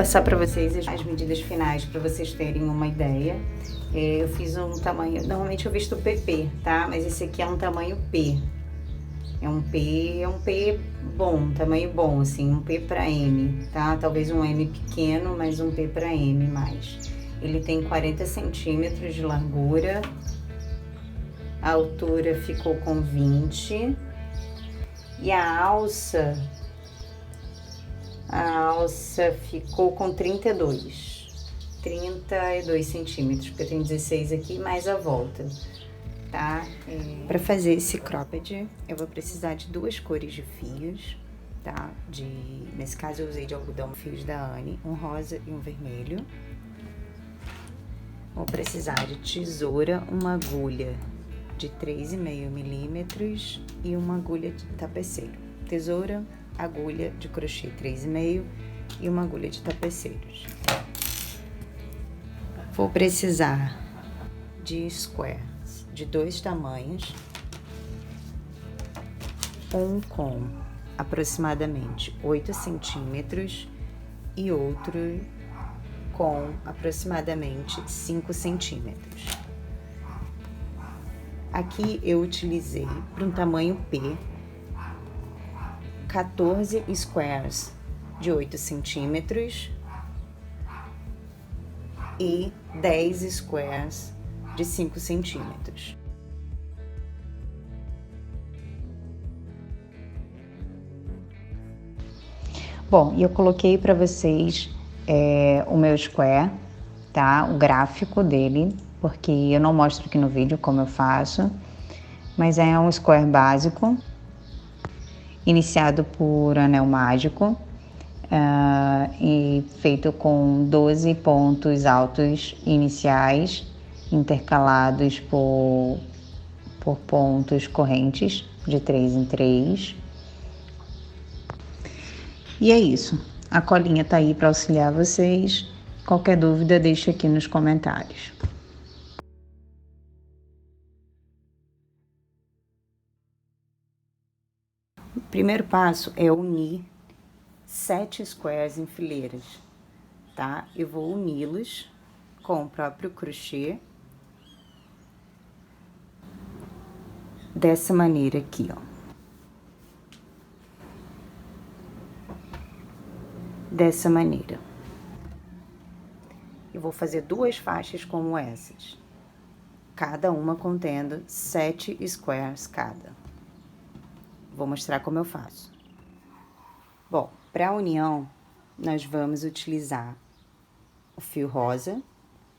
passar para vocês as medidas finais para vocês terem uma ideia. Eu fiz um tamanho, normalmente eu visto PP, tá? Mas esse aqui é um tamanho P. É um P bom, tamanho bom, assim, um P para M, tá? Talvez um M pequeno, mas um P para M mais. Ele tem 40 centímetros de largura, a altura ficou com 20 e a alça ficou com 32 centímetros, porque eu tenho 16 aqui, mais a volta, tá? Para fazer esse cropped, eu vou precisar de duas cores de fios, tá? Nesse caso eu usei de algodão fios da Anne, um rosa e um vermelho. Vou precisar de tesoura, uma agulha de 3,5 milímetros e uma agulha de tapeceiro. Tesoura, agulha de crochê 3,5 e uma agulha de tapeceiros. Vou precisar de squares de 2 tamanhos, um com aproximadamente 8 centímetros e outro com aproximadamente 5 centímetros. Aqui eu utilizei para um tamanho P 14 squares de 8 centímetros e 10 squares de 5 centímetros. Bom, eu coloquei para vocês o meu square, tá? O gráfico dele, porque eu não mostro aqui no vídeo como eu faço, mas é um square básico, iniciado por anel mágico, e feito com 12 pontos altos iniciais, intercalados por pontos correntes de 3 em 3. E é isso. A colinha tá aí para auxiliar vocês. Qualquer dúvida, deixa aqui nos comentários. O primeiro passo é unir 7 squares em fileiras, tá? Eu vou uni-los com o próprio crochê dessa maneira aqui, ó. Dessa maneira. Eu vou fazer 2 faixas como essas, cada uma contendo 7 squares cada. Vou mostrar como eu faço. Bom, para a união, nós vamos utilizar o fio rosa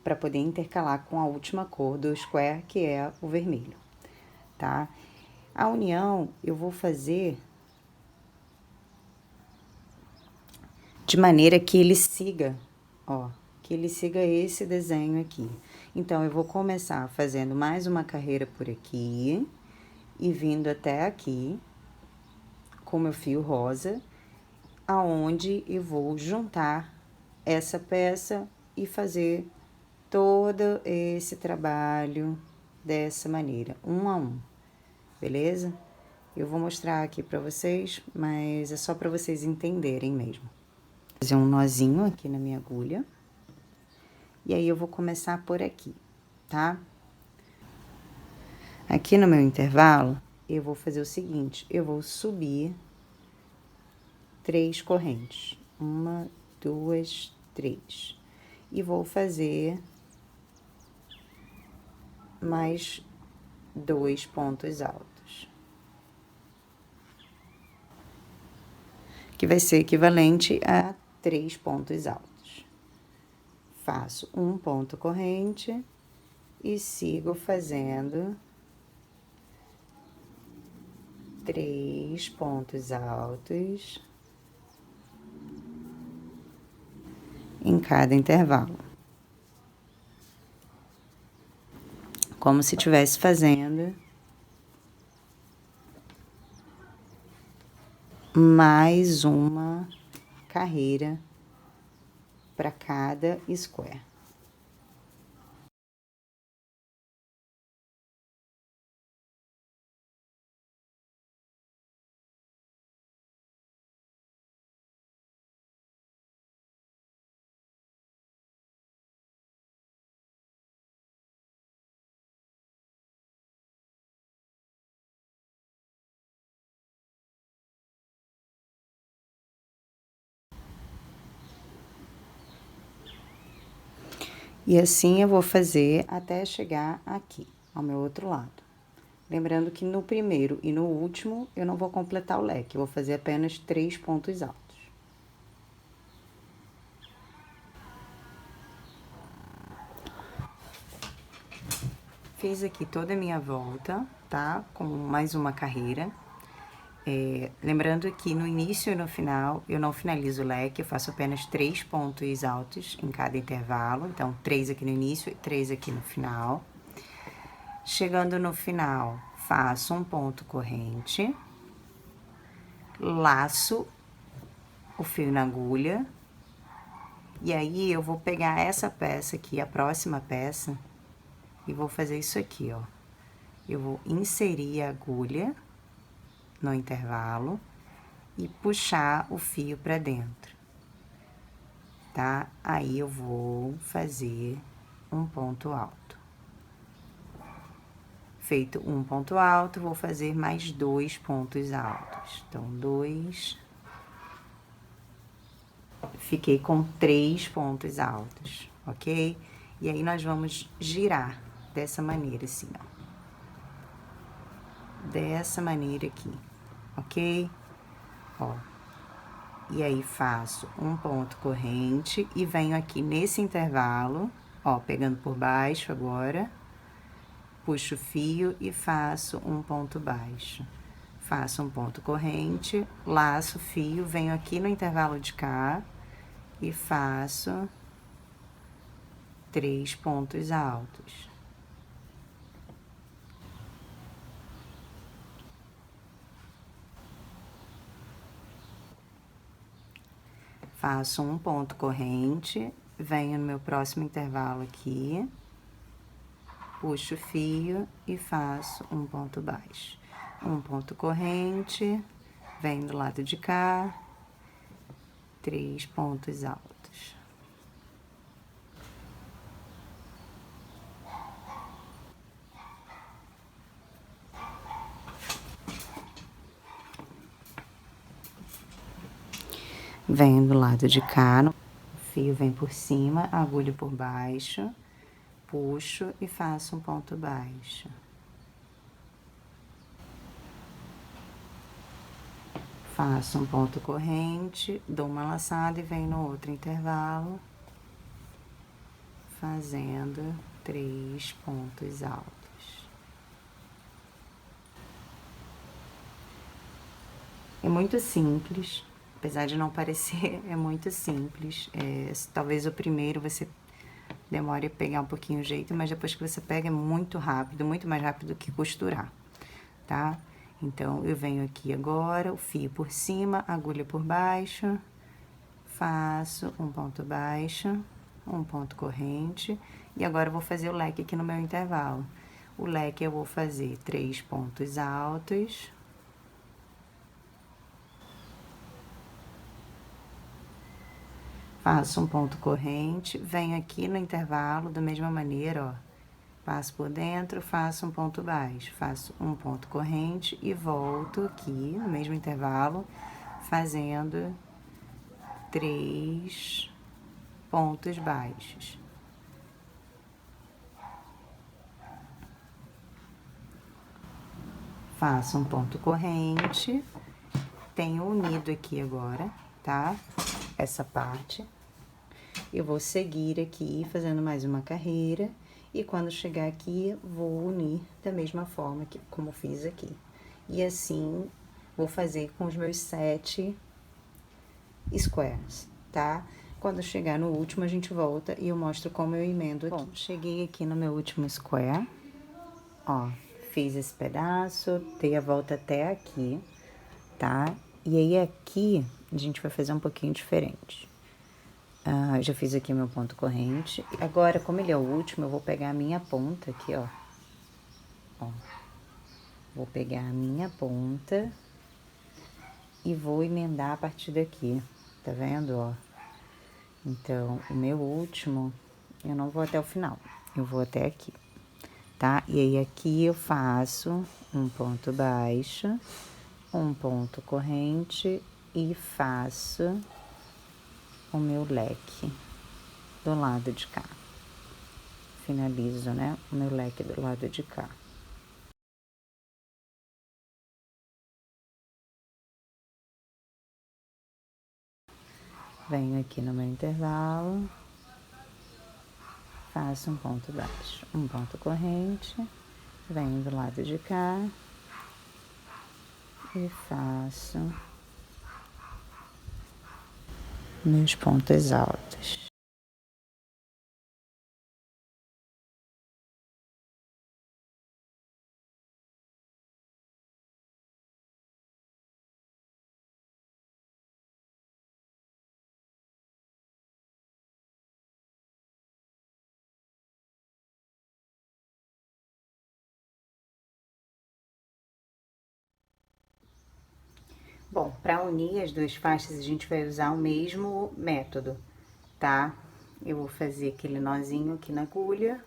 para poder intercalar com a última cor do square, que é o vermelho, tá? A união eu vou fazer de maneira que ele siga, ó, que ele siga esse desenho aqui. Então, eu vou começar fazendo mais uma carreira por aqui e vindo até aqui com meu fio rosa, aonde eu vou juntar essa peça e fazer todo esse trabalho dessa maneira, um a um, beleza? Eu vou mostrar aqui pra vocês, mas é só pra vocês entenderem mesmo. Vou fazer um nozinho aqui na minha agulha. E aí, eu vou começar por aqui, tá? Aqui no meu intervalo, eu vou fazer o seguinte, eu vou subir 3 correntes. 1, 2, 3. E vou fazer mais 2 pontos altos, que vai ser equivalente a 3 pontos altos. Faço um ponto corrente e sigo fazendo 3 pontos altos em cada intervalo, como se estivesse fazendo mais uma carreira para cada square. E assim eu vou fazer até chegar aqui, ao meu outro lado. Lembrando que no primeiro e no último eu não vou completar o leque, eu vou fazer apenas 3 pontos altos. Fiz aqui toda a minha volta, tá? Com mais uma carreira. Lembrando que no início e no final eu não finalizo o leque, eu faço apenas 3 pontos altos em cada intervalo. Então, 3 aqui no início e 3 aqui no final. Chegando no final, faço um ponto corrente, laço o fio na agulha, e aí eu vou pegar essa peça aqui, a próxima peça, e vou fazer isso aqui, ó. Eu vou inserir a agulha no intervalo e puxar o fio pra dentro, tá? Aí eu vou fazer um ponto alto. Feito um ponto alto, vou fazer mais 2 pontos altos. Então, 2. Fiquei com 3 pontos altos, ok? E aí, nós vamos girar dessa maneira, assim, ó. Dessa maneira aqui, ok? Ó. E aí, faço um ponto corrente e venho aqui nesse intervalo, ó, pegando por baixo agora, puxo o fio e faço um ponto baixo. Faço um ponto corrente, laço o fio, venho aqui no intervalo de cá e faço 3 pontos altos. Faço um ponto corrente, venho no meu próximo intervalo aqui, puxo o fio e faço um ponto baixo. Um ponto corrente, venho do lado de cá, 3 pontos altos. Venho do lado de cá, o fio vem por cima, agulha por baixo, puxo e faço um ponto baixo. Faço um ponto corrente, dou uma laçada e venho no outro intervalo, fazendo 3 pontos altos. É muito simples, apesar de não parecer, é muito simples. Talvez o primeiro você demore a pegar um pouquinho o jeito, mas depois que você pega é muito rápido, muito mais rápido que costurar, tá? Então, eu venho aqui agora, o fio por cima, agulha por baixo, faço um ponto baixo, um ponto corrente, e agora eu vou fazer o leque aqui no meu intervalo. O leque eu vou fazer 3 pontos altos. Faço um ponto corrente, venho aqui no intervalo da mesma maneira, ó. Passo por dentro, faço um ponto baixo, faço um ponto corrente e volto aqui no mesmo intervalo, fazendo 3 pontos baixos. Faço um ponto corrente, tenho unido aqui agora, tá? Essa parte. Eu vou seguir aqui fazendo mais uma carreira. E quando chegar aqui, vou unir da mesma forma que como fiz aqui. E assim, vou fazer com os meus 7 squares, tá? Quando chegar no último, a gente volta e eu mostro como eu emendo aqui. Bom, cheguei aqui no meu último square, ó, fiz esse pedaço, dei a volta até aqui, tá? E aí, aqui, a gente vai fazer um pouquinho diferente. Já fiz aqui meu ponto corrente. Agora, como ele é o último, eu vou pegar a minha ponta aqui, ó. Ó. Vou pegar a minha ponta e vou emendar a partir daqui. Tá vendo, ó? Então, o meu último, eu não vou até o final. Eu vou até aqui, tá? E aí, aqui eu faço um ponto baixo, um ponto corrente e faço o meu leque do lado de cá. finalizo, né, o meu leque do lado de cá. Venho aqui no meu intervalo, faço um ponto baixo, um ponto corrente, venho do lado de cá e faço meus pontos altos. Bom, para unir as duas faixas, a gente vai usar o mesmo método, tá? Eu vou fazer aquele nozinho aqui na agulha.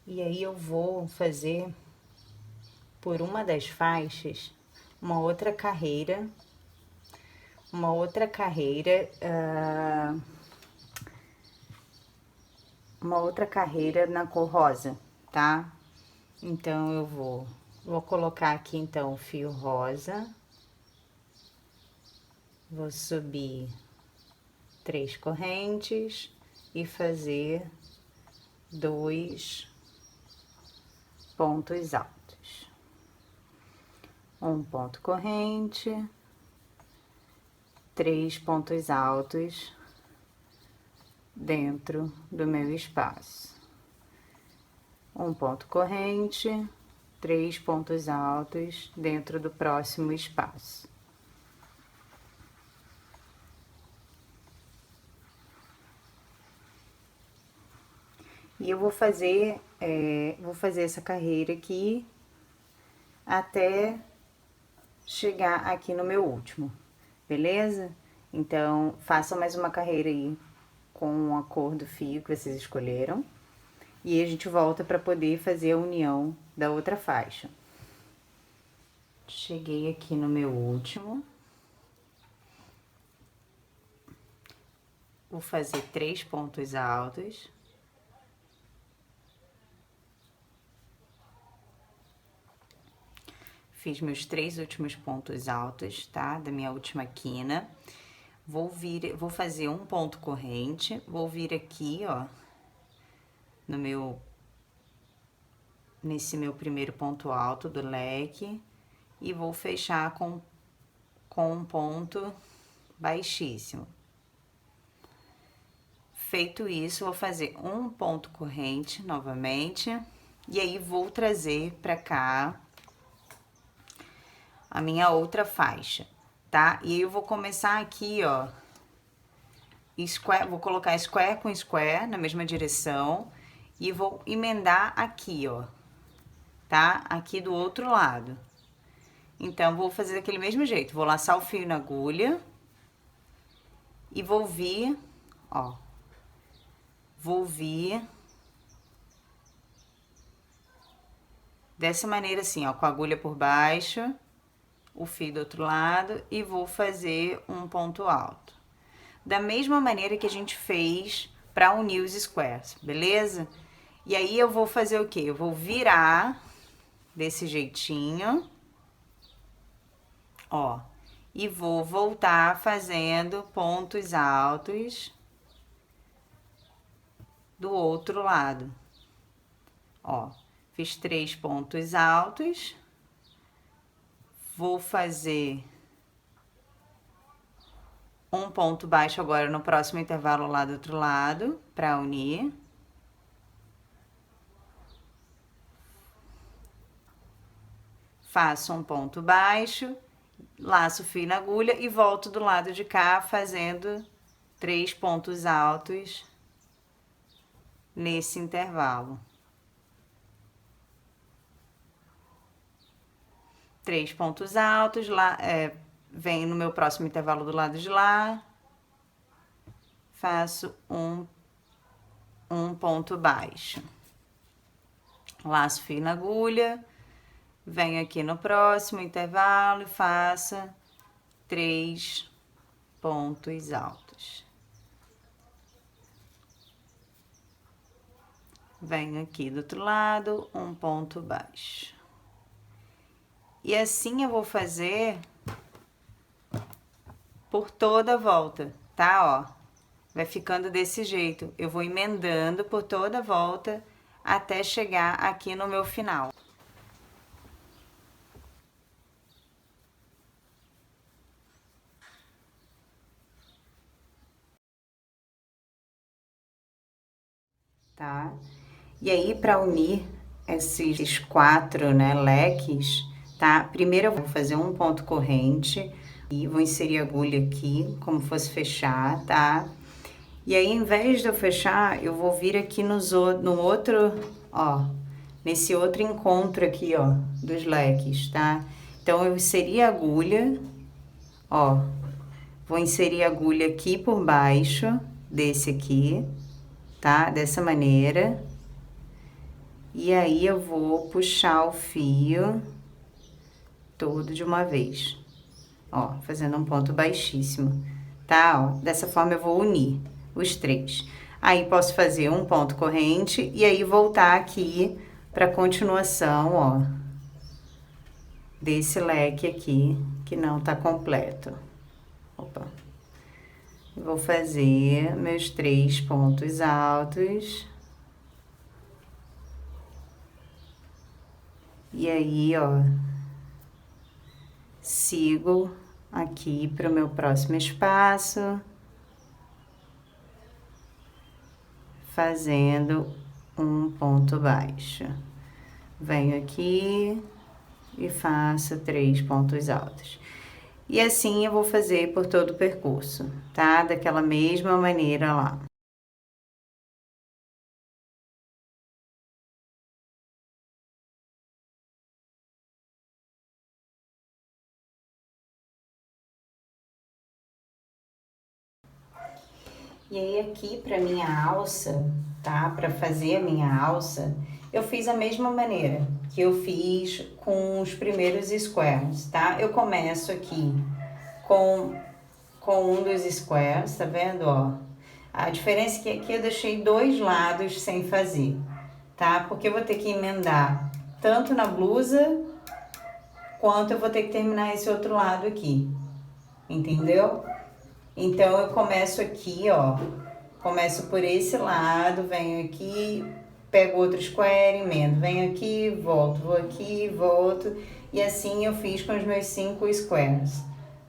E aí eu vou fazer por uma das faixas uma outra carreira, na cor rosa, tá? Então eu vou colocar aqui então o fio rosa, vou subir 3 correntes e fazer 2 pontos altos. Um ponto corrente, 3 pontos altos dentro do meu espaço. Um ponto corrente, 3 pontos altos dentro do próximo espaço. E eu vou fazer essa carreira aqui até chegar aqui no meu último, beleza? Então, façam mais uma carreira aí com a cor do fio que vocês escolheram. E a gente volta para poder fazer a união da outra faixa. Cheguei aqui no meu último. Vou fazer 3 pontos altos. Fiz meus 3 últimos pontos altos, tá? Da minha última quina. Vou fazer um ponto corrente, vou vir aqui, ó, nesse meu primeiro ponto alto do leque e vou fechar com um ponto baixíssimo. Feito isso, vou fazer um ponto corrente novamente e aí vou trazer pra cá a minha outra faixa, tá? E aí eu vou começar aqui, ó, vou colocar square com square na mesma direção e vou emendar aqui, ó, tá? Aqui do outro lado. Então, vou fazer daquele mesmo jeito, vou laçar o fio na agulha e vou vir, ó, vou vir dessa maneira assim, ó, com a agulha por baixo, o fio do outro lado e vou fazer um ponto alto. Da mesma maneira que a gente fez para unir os squares, beleza? E aí eu vou fazer o quê? Eu vou virar desse jeitinho, ó, e vou voltar fazendo pontos altos do outro lado. Ó, fiz 3 pontos altos, vou fazer um ponto baixo agora no próximo intervalo lá do outro lado, para unir. Faço um ponto baixo, laço o fio na agulha e volto do lado de cá fazendo 3 pontos altos nesse intervalo. 3 pontos altos, lá, venho no meu próximo intervalo do lado de lá, faço um ponto baixo. Laço fio na agulha, Venho aqui no próximo intervalo e faça 3 pontos altos. Venho aqui do outro lado, um ponto baixo. E assim eu vou fazer por toda a volta, tá? Ó, vai ficando desse jeito. Eu vou emendando por toda a volta até chegar aqui no meu final. Tá? E aí, para unir esses 4, né, leques, tá? Primeiro eu vou fazer um ponto corrente e vou inserir a agulha aqui, como fosse fechar, tá? E aí, em vez de eu fechar, eu vou vir aqui no outro, ó, nesse outro encontro aqui, ó, dos leques, tá? Então, eu inseri a agulha, ó, vou inserir a agulha aqui por baixo desse aqui, tá? Dessa maneira. E aí, eu vou puxar o fio todo de uma vez, ó, fazendo um ponto baixíssimo, tá? Ó, dessa forma eu vou unir os 3. Aí, posso fazer um ponto corrente e aí voltar aqui para continuação, ó, desse leque aqui, que não tá completo. Opa. Vou fazer meus 3 pontos altos. E aí, ó, sigo aqui para o meu próximo espaço, fazendo um ponto baixo. Venho aqui e faço 3 pontos altos. E assim eu vou fazer por todo o percurso, tá? Daquela mesma maneira lá. E aí aqui para minha alça, tá? Para fazer a minha alça, eu fiz a mesma maneira que eu fiz com os primeiros squares, tá? Eu começo aqui com um dos squares, tá vendo, ó? A diferença é que aqui eu deixei 2 lados sem fazer, tá? Porque eu vou ter que emendar tanto na blusa, quanto eu vou ter que terminar esse outro lado aqui, entendeu? Então, eu começo aqui, ó, começo por esse lado, venho aqui, pego outro square, emendo, venho aqui, volto, vou aqui, volto, e assim eu fiz com os meus 5 squares.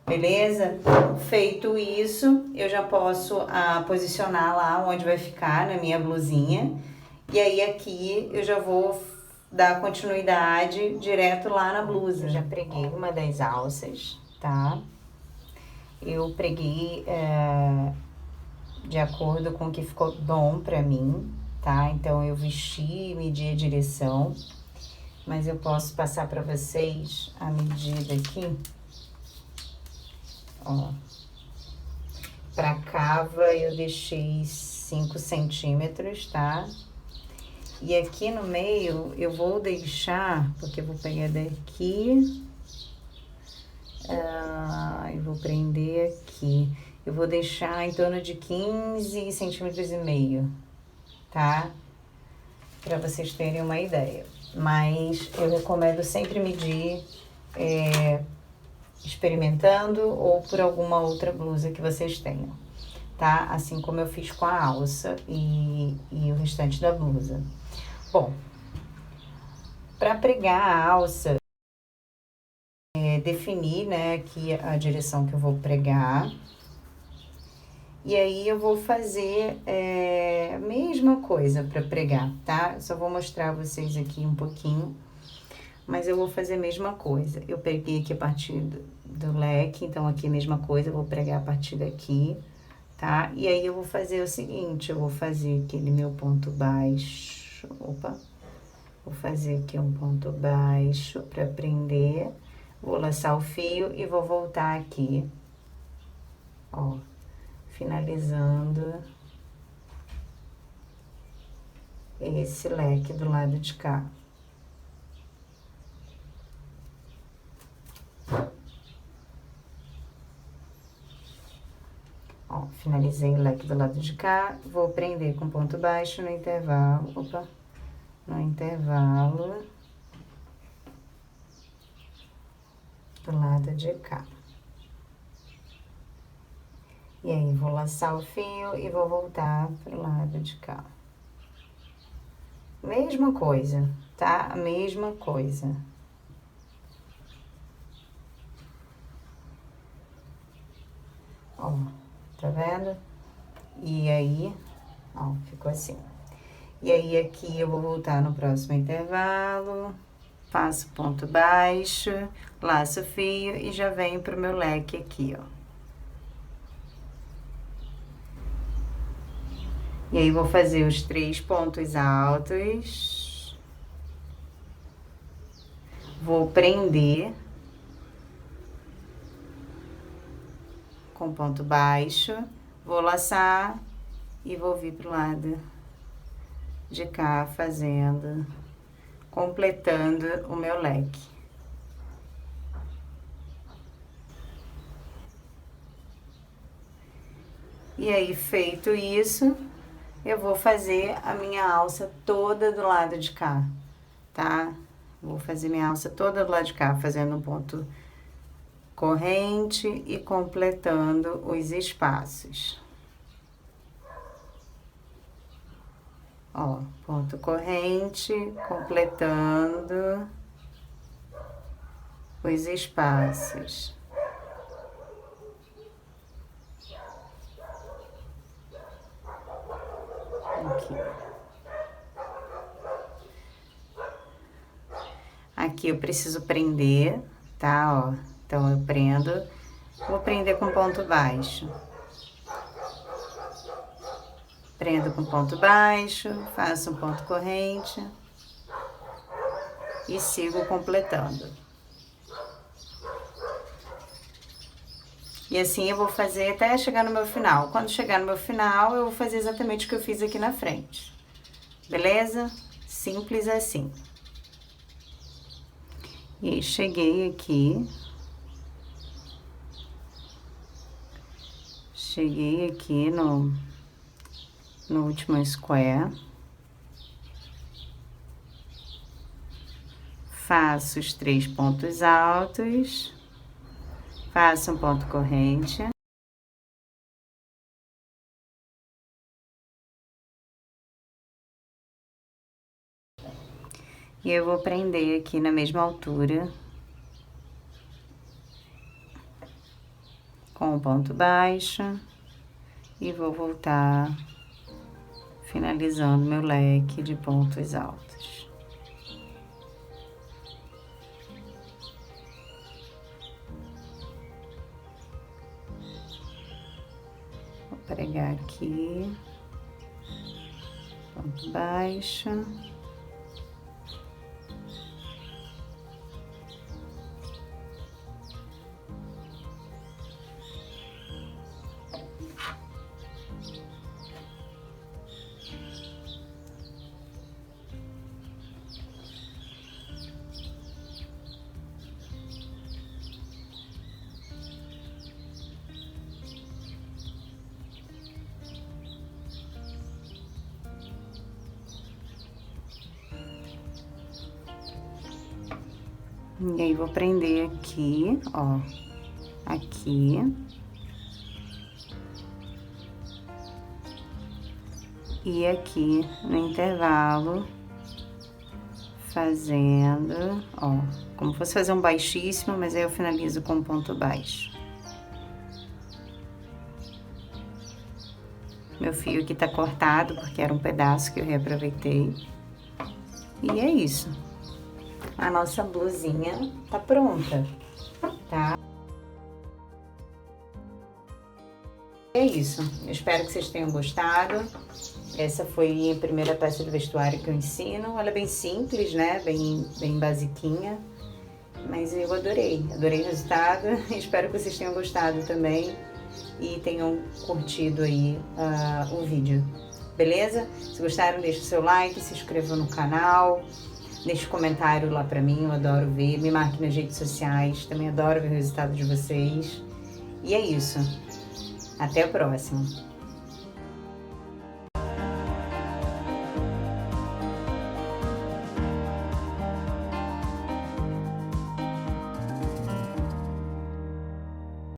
Beleza? Feito isso, eu já posso posicionar lá onde vai ficar na minha blusinha. E aí aqui eu já vou dar continuidade direto lá na blusa. Eu já preguei uma das alças, tá? Eu preguei de acordo com o que ficou bom pra mim, tá? Então eu vesti, medi a direção, mas eu posso passar pra vocês a medida aqui. Ó, pra cava eu deixei 5 centímetros, tá? E aqui no meio eu vou deixar, porque eu vou pegar daqui, e vou prender aqui. Eu vou deixar em torno de 15 centímetros e meio, tá? Pra vocês terem uma ideia. Mas eu recomendo sempre medir experimentando ou por alguma outra blusa que vocês tenham, tá? Assim como eu fiz com a alça e o restante da blusa. Bom, para pregar a alça, definir, né, aqui a direção que eu vou pregar. E aí eu vou fazer a mesma coisa para pregar, tá? Eu só vou mostrar a vocês aqui um pouquinho, mas eu vou fazer a mesma coisa. Eu preguei aqui a partir do leque, então aqui a mesma coisa, eu vou pregar a partir daqui, tá? E aí eu vou fazer o seguinte, eu vou fazer aquele meu ponto baixo, opa, vou fazer aqui um ponto baixo para prender, vou laçar o fio e vou voltar aqui, ó, finalizando esse leque do lado de cá. Ó, finalizei o leque do lado de cá, vou prender com ponto baixo no intervalo, no intervalo do lado de cá. E aí, vou laçar o fio e vou voltar pro lado de cá. Mesma coisa, tá? A mesma coisa. Ó, tá vendo? E aí, ó, ficou assim. E aí, aqui eu vou voltar no próximo intervalo, faço ponto baixo, laço o fio e já venho pro meu leque aqui, ó. E aí, vou fazer os 3 pontos altos. Vou prender com ponto baixo, vou laçar e vou vir pro lado de cá fazendo, completando o meu leque. E aí, feito isso, eu vou fazer a minha alça toda do lado de cá, tá? Vou fazer minha alça toda do lado de cá, fazendo um ponto corrente e completando os espaços. Ó, ponto corrente, completando os espaços. Aqui. Aqui eu preciso prender, tá? Ó, então eu prendo, vou prender com ponto baixo. Prendo com ponto baixo, faço um ponto corrente e sigo completando. E assim eu vou fazer até chegar no meu final. Quando chegar no meu final, eu vou fazer exatamente o que eu fiz aqui na frente. Beleza? Simples assim. E aí, cheguei aqui. Cheguei aqui no último square. Faço os 3 pontos altos. Faço um ponto corrente. E eu vou prender aqui na mesma altura. Com o ponto baixo. E vou voltar finalizando meu leque de pontos altos. Vou pregar aqui, ponto baixo. E aí, vou prender aqui, ó, aqui. E aqui no intervalo, fazendo, ó, como fosse fazer um baixíssimo, mas aí eu finalizo com ponto baixo. Meu fio aqui tá cortado, porque era um pedaço que eu reaproveitei. E é isso. A nossa blusinha tá pronta, tá? É isso. Eu espero que vocês tenham gostado. Essa foi a primeira peça de vestuário que eu ensino. Ela é bem simples, né? Bem basiquinha. Mas eu adorei. Adorei o resultado. Espero que vocês tenham gostado também. E tenham curtido aí o vídeo. Beleza? Se gostaram, deixa o seu like, se inscreva no canal. Deixe um comentário lá pra mim, eu adoro ver. Me marque nas redes sociais, também adoro ver o resultado de vocês. E é isso. Até a próxima!